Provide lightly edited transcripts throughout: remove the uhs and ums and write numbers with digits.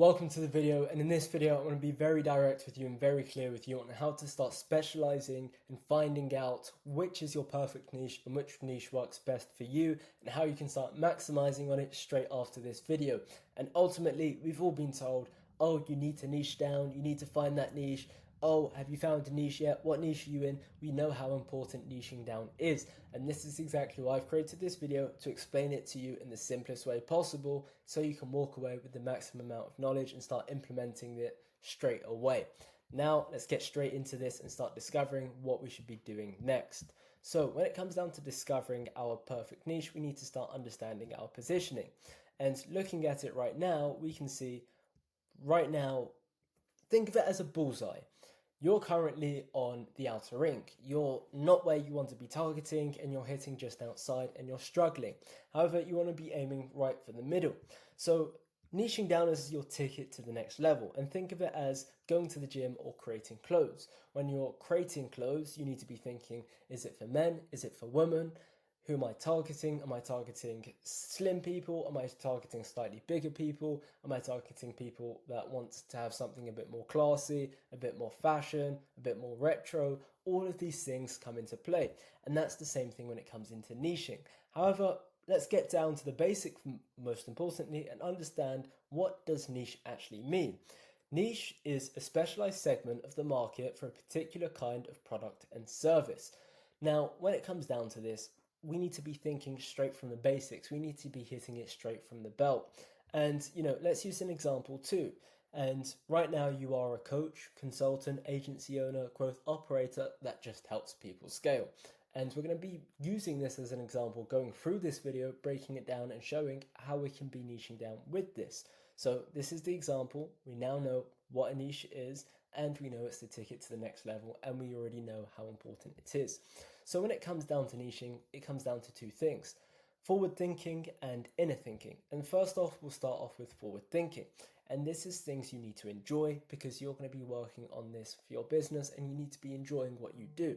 Welcome to the video, and in this video I'm going to be very direct with you and very clear with you on how to start specializing and finding out which is your perfect niche and which niche works best for you and how you can start maximizing on it straight after this video. And ultimately, we've all been told, oh, you need to niche down, you need to find that niche. Oh, have you found a niche yet? What niche are you in? We know how important niching down is, and this is exactly why I've created this video, to explain it to you in the simplest way possible so you can walk away with the maximum amount of knowledge and start implementing it straight away. Now let's get straight into this and start discovering what we should be doing next. So when it comes down to discovering our perfect niche, we need to start understanding our positioning. And looking at it right now, we can see right now, think of it as a bullseye. You're currently on the outer ring. You're not where you want to be targeting and you're hitting just outside and you're struggling. However, you want to be aiming right for the middle. So niching down is your ticket to the next level, and think of it as going to the gym or creating clothes. When you're creating clothes, you need to be thinking, is it for men? Is it for women? Who am I targeting? Am I targeting slim people? Am I targeting slightly bigger people? Am I targeting people that want to have something a bit more classy, a bit more fashion, a bit more retro? All of these things come into play. And that's the same thing when it comes into niching. However, let's get down to the basic most importantly and understand, what does niche actually mean? Niche is a specialized segment of the market for a particular kind of product and service. Now, when it comes down to this, we need to be thinking straight from the basics. We need to be hitting it straight from the belt. And, let's use an example too. And right now you are a coach, consultant, agency owner, growth operator that just helps people scale. And we're going to be using this as an example, going through this video, breaking it down and showing how we can be niching down with this. So this is the example. We now know what a niche is, and we know it's the ticket to the next level, and we already know how important it is. So when it comes down to niching, it comes down to two things: forward thinking and inner thinking. And first off, we'll start off with forward thinking. And this is things you need to enjoy, because you're going to be working on this for your business and you need to be enjoying what you do.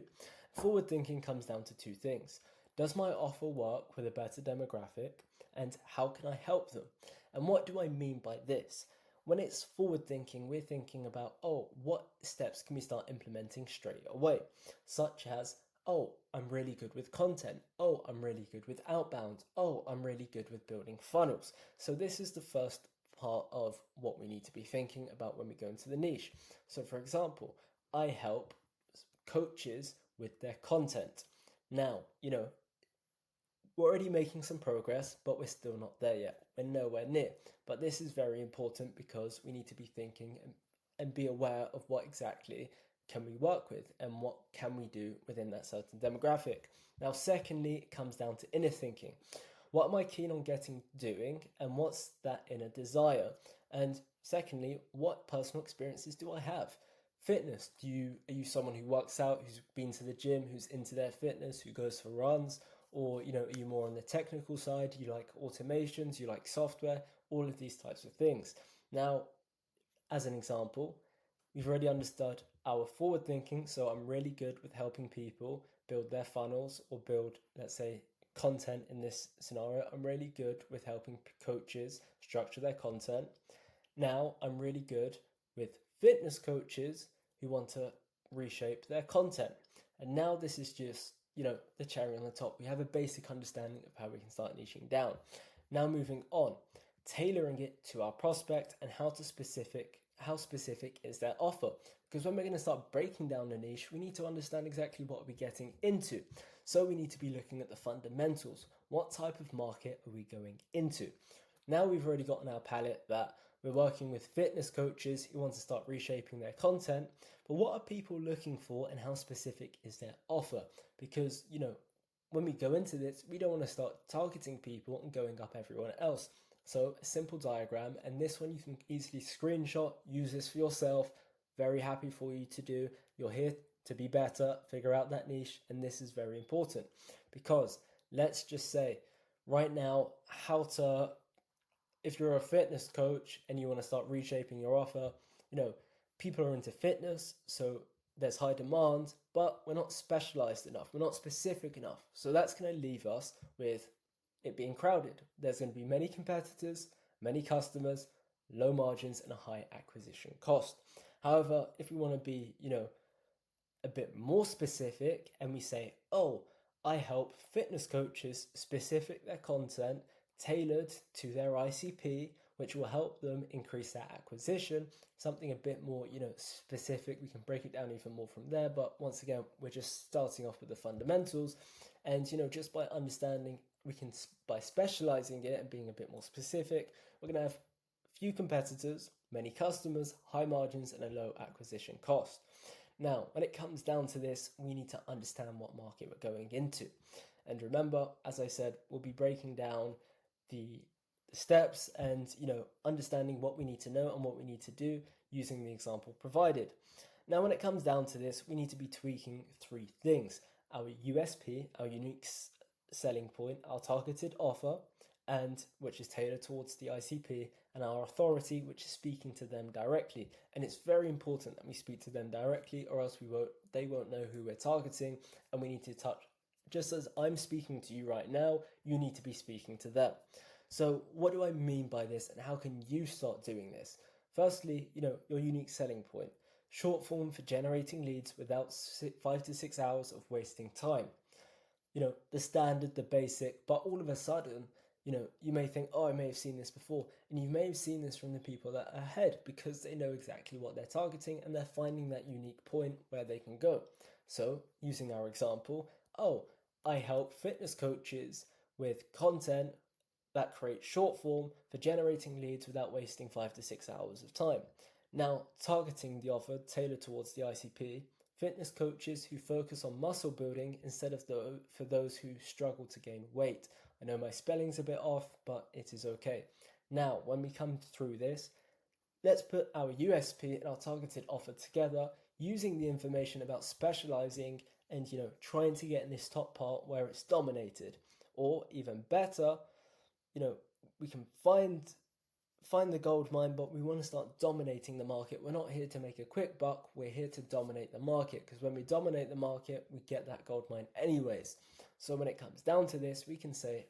Forward thinking comes down to two things. Does my offer work with a better demographic? And how can I help them? And what do I mean by this? When it's forward thinking, we're thinking about, what steps can we start implementing straight away? Such as, I'm really good with content. I'm really good with outbound. I'm really good with building funnels. So this is the first part of what we need to be thinking about when we go into the niche. So for example, I help coaches with their content. Now, we're already making some progress, but we're still not there yet. We're nowhere near. But this is very important, because we need to be thinking and be aware of what exactly can we work with and what can we do within that certain demographic. Now, secondly, it comes down to inner thinking. What am I keen on doing, and what's that inner desire? And secondly, what personal experiences do I have? Fitness. Are you someone who works out, who's been to the gym, who's into their fitness, who goes for runs? Or, are you more on the technical side? You like automations, you like software, all of these types of things. Now, as an example, we've already understood our forward thinking. So I'm really good with helping people build their funnels or build, let's say, content in this scenario. I'm really good with helping coaches structure their content. Now I'm really good with fitness coaches who want to reshape their content. And now this is just, the cherry on the top. We have a basic understanding of how we can start niching down. Now moving on, tailoring it to our prospect and how specific is their offer. Because when we're going to start breaking down the niche, we need to understand exactly what we're getting into. So we need to be looking at the fundamentals. What type of market are we going into? Now we've already got on our palette that we're working with fitness coaches who want to start reshaping their content. But what are people looking for, and how specific is their offer? Because, when we go into this, we don't want to start targeting people and going up everyone else. So a simple diagram, and this one you can easily screenshot, use this for yourself. Very happy for you to do. You're here to be better, figure out that niche, and this is very important, because let's just say right now, if you're a fitness coach and you want to start reshaping your offer, people are into fitness, so there's high demand, but we're not specialized enough, we're not specific enough. So that's going to leave us with it being crowded. There's going to be many competitors, many customers, low margins and a high acquisition cost. However, if we want to be, a bit more specific and we say, oh, I help fitness coaches specific their content tailored to their ICP, which will help them increase their acquisition, something a bit more, specific. We can break it down even more from there. But once again, we're just starting off with the fundamentals. And, just by understanding, by specializing it and being a bit more specific, we're going to have few competitors, many customers, high margins, and a low acquisition cost. Now, when it comes down to this, we need to understand what market we're going into. And remember, as I said, we'll be breaking down the steps and, understanding what we need to know and what we need to do using the example provided. Now, when it comes down to this, we need to be tweaking three things: our USP, our unique selling point, our targeted offer, and which is tailored towards the ICP, and our authority, which is speaking to them directly. And it's very important that we speak to them directly, or else they won't know who we're targeting, and we need to touch. Just as I'm speaking to you right now, you need to be speaking to them. So what do I mean by this, and how can you start doing this? Firstly, your unique selling point. Short form for generating leads without 5 to 6 hours of wasting time. The standard, the basic, but all of a sudden, you may think, oh, I may have seen this before. And you may have seen this from the people that are ahead, because they know exactly what they're targeting and they're finding that unique point where they can go. So using our example, I help fitness coaches with content that creates short form for generating leads without wasting 5 to 6 hours of time. Now, targeting the offer tailored towards the ICP, fitness coaches who focus on muscle building instead of for those who struggle to gain weight. I know my spelling's a bit off, but it is okay. Now, when we come through this, let's put our USP and our targeted offer together using the information about specializing and, trying to get in this top part where it's dominated. Or even better, we can find the gold mine, but we want to start dominating the market. We're not here to make a quick buck. We're here to dominate the market, because when we dominate the market, we get that gold mine anyways. So when it comes down to this, we can say,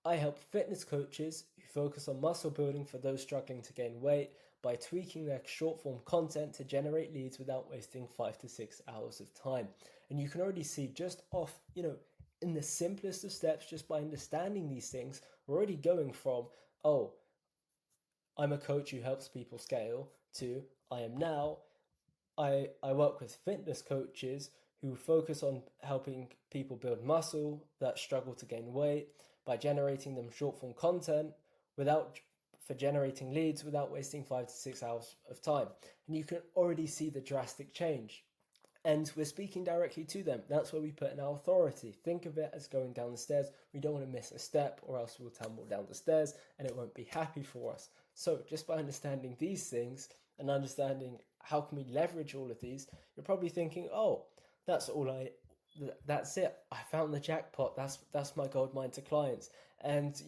I help fitness coaches who focus on muscle building for those struggling to gain weight by tweaking their short form content to generate leads without wasting 5 to 6 hours of time. And you can already see just off, in the simplest of steps, just by understanding these things, we're already going from, I'm a coach who helps people scale, to I work with fitness coaches who focus on helping people build muscle that struggle to gain weight by generating them short form content for generating leads without wasting 5 to 6 hours of time. And you can already see the drastic change. And we're speaking directly to them. That's where we put in our authority. Think of it as going down the stairs. We don't want to miss a step, or else we'll tumble down the stairs and it won't be happy for us. So just by understanding these things and understanding how can we leverage all of these, you're probably thinking, that's it. I found the jackpot. That's my gold mine to clients. And,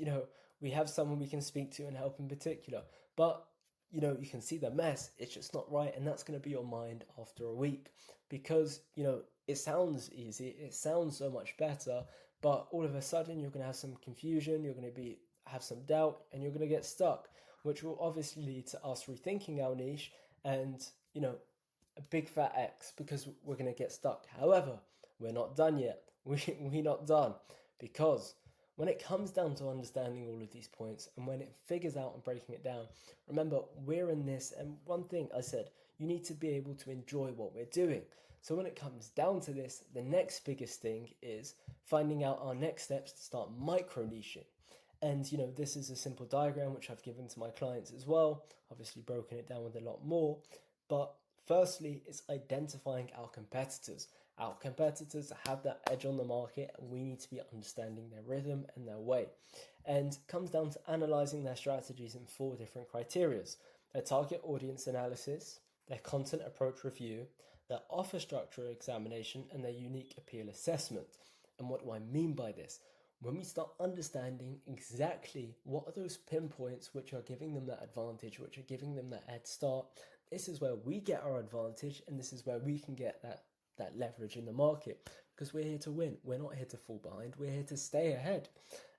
we have someone we can speak to and help in particular. But, you can see the mess. It's just not right. And that's going to be your mind after a week, because, it sounds easy. It sounds so much better. But all of a sudden, you're going to have some confusion. You're going to have some doubt, and you're going to get stuck, which will obviously lead to us rethinking our niche and, a big fat X, because we're going to get stuck. However, we're not done yet. We're not done, because when it comes down to understanding all of these points and when it figures out and breaking it down, remember, we're in this. And one thing I said, you need to be able to enjoy what we're doing. So when it comes down to this, the next biggest thing is finding out our next steps to start micro niching. And, this is a simple diagram which I've given to my clients as well, obviously broken it down with a lot more. But firstly, it's identifying our competitors. Our competitors have that edge on the market, and we need to be understanding their rhythm and their way. And it comes down to analyzing their strategies in 4 different criteria: their target audience analysis, their content approach review, their offer structure examination, and their unique appeal assessment. And what do I mean by this? When we start understanding exactly what are those pinpoints which are giving them that advantage, which are giving them that head start, this is where we get our advantage, and this is where we can get that leverage in the market, because we're here to win. We're not here to fall behind. We're here to stay ahead.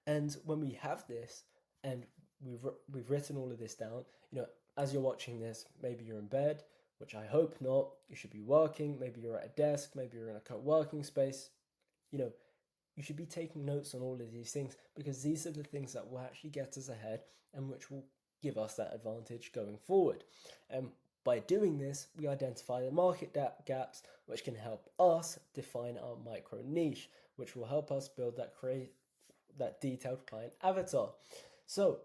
And when we have this, and we've written all of this down. As you're watching this, maybe you're in bed, which I hope not. You should be working. Maybe you're at a desk. Maybe you're in a co-working space. You should be taking notes on all of these things, because these are the things that will actually get us ahead and which will give us that advantage going forward. By doing this, we identify the market gaps, which can help us define our micro niche, which will help us build that detailed client avatar. So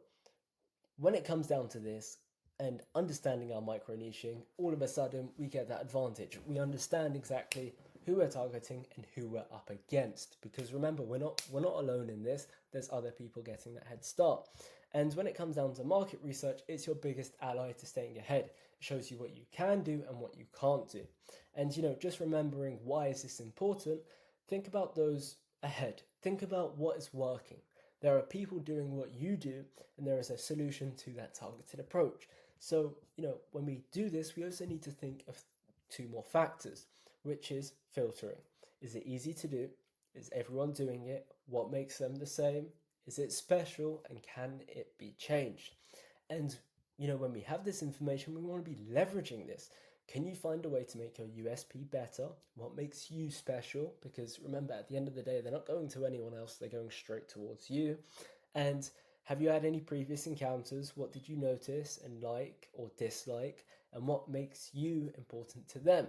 when it comes down to this and understanding our micro niching, all of a sudden we get that advantage. We understand exactly who we're targeting and who we're up against, because remember, we're not alone in this. There's other people getting that head start. And when it comes down to market research, it's your biggest ally to staying ahead. It shows you what you can do and what you can't do. And just remembering why is this important, think about those ahead. Think about what is working. There are people doing what you do, and there is a solution to that targeted approach. So, when we do this, we also need to think of two more factors, which is filtering. Is it easy to do? Is everyone doing it? What makes them the same? Is it special, and can it be changed? And when we have this information, we want to be leveraging this. Can you find a way to make your USP better? What makes you special? Because remember, at the end of the day, they're not going to anyone else, they're going straight towards you. And have you had any previous encounters? What did you notice and like or dislike? And what makes you important to them?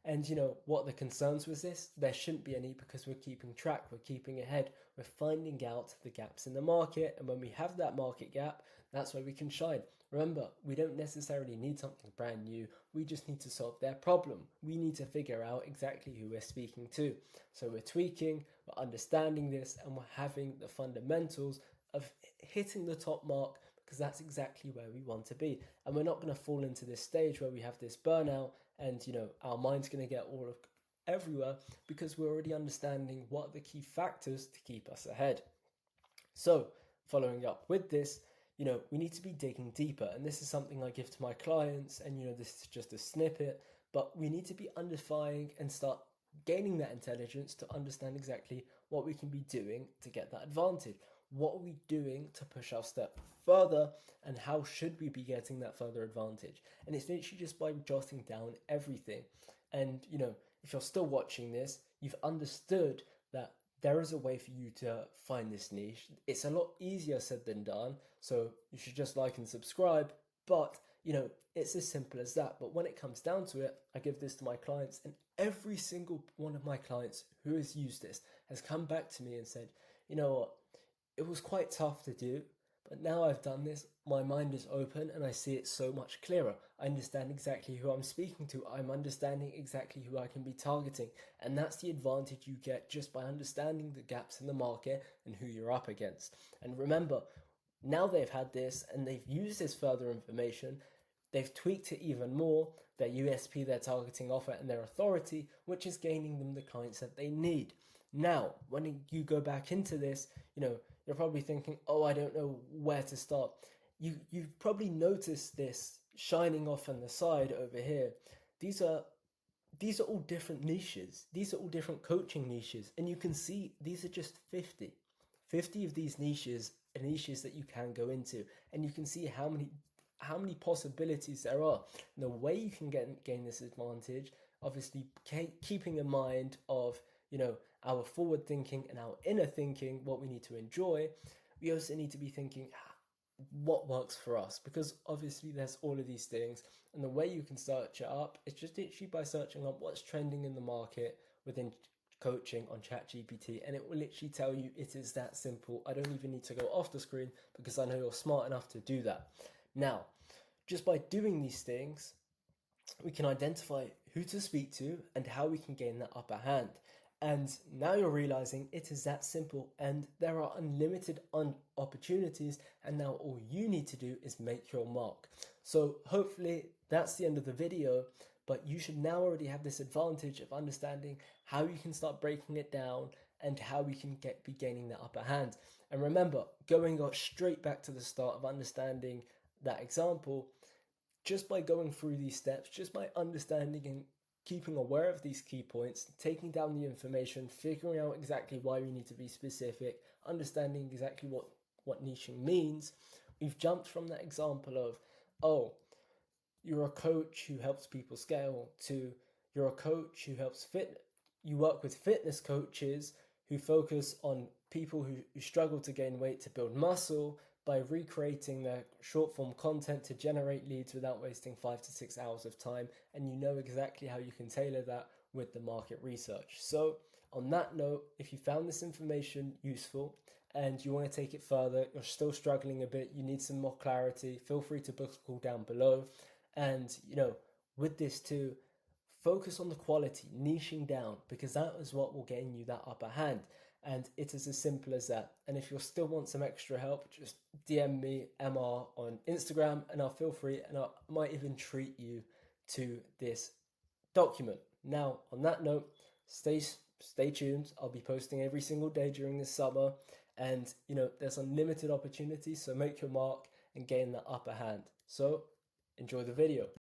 And what are the concerns with this? There shouldn't be any, because we're keeping track, we're keeping ahead, we're finding out the gaps in the market. And when we have that market gap, that's where we can shine. Remember, we don't necessarily need something brand new. We just need to solve their problem. We need to figure out exactly who we're speaking to. So we're tweaking, we're understanding this, and we're having the fundamentals of hitting the top mark, because that's exactly where we want to be. And we're not going to fall into this stage where we have this burnout and our mind's going to get all of everywhere, because we're already understanding what are the key factors to keep us ahead. So following up with this, we need to be digging deeper, and this is something I give to my clients, and this is just a snippet, but we need to be unifying and start gaining that intelligence to understand exactly what we can be doing to get that advantage. What are we doing to push our step further, and how should we be getting that further advantage? And it's literally just by jotting down everything. And if you're still watching this, you've understood that there is a way for you to find this niche. It's a lot easier said than done, so you should just like and subscribe. But it's as simple as that. But when it comes down to it, I give this to my clients, and every single one of my clients who has used this has come back to me and said, you know what, it was quite tough to do, but now I've done this, my mind is open and I see it so much clearer. I understand exactly who I'm speaking to. I'm understanding exactly who I can be targeting. And that's the advantage you get just by understanding the gaps in the market and who you're up against. And remember, now they've had this and they've used this further information, they've tweaked it even more, their USP, their targeting offer, and their authority, which is gaining them the clients that they need. Now, when you go back into this, you're probably thinking, oh, I don't know where to start. You've probably noticed this shining off on the side over here. These are all different niches. These are all different coaching niches. And you can see these are just 50. 50 of these niches are niches that you can go into. And you can see how many possibilities there are. And the way you can gain this advantage, obviously keeping in mind of our forward thinking and our inner thinking, what we need to enjoy, we also need to be thinking what works for us, because obviously there's all of these things, and the way you can search it up is just literally by searching up what's trending in the market within coaching on ChatGPT, and it will literally tell you. It is that simple. I don't even need to go off the screen, because I know you're smart enough to do that. Now, just by doing these things, we can identify who to speak to and how we can gain that upper hand. And now you're realizing it is that simple, and there are unlimited opportunities, and now all you need to do is make your mark. So hopefully that's the end of the video, but you should now already have this advantage of understanding how you can start breaking it down and how we can be gaining that upper hand. And remember, going straight back to the start of understanding that example, just by going through these steps, just by understanding and keeping aware of these key points, taking down the information, figuring out exactly why we need to be specific, understanding exactly what niching means, We've jumped from that example of, oh, you're a coach who helps people scale, to you're a coach who you work with fitness coaches who focus on people who struggle to gain weight to build muscle by recreating their short form content to generate leads without wasting 5 to 6 hours of time. And you know exactly how you can tailor that with the market research. So on that note, if you found this information useful and you want to take it further, you're still struggling a bit, you need some more clarity, feel free to book a call down below. And, with this too, focus on the quality, niching down, because that is what will gain you that upper hand. And it is as simple as that. And if you still want some extra help, just DM me, MR, on Instagram, and I'll feel free, and I might even treat you to this document. Now, on that note, stay tuned. I'll be posting every single day during this summer. And, there's unlimited opportunities, so make your mark and gain that upper hand. So, enjoy the video.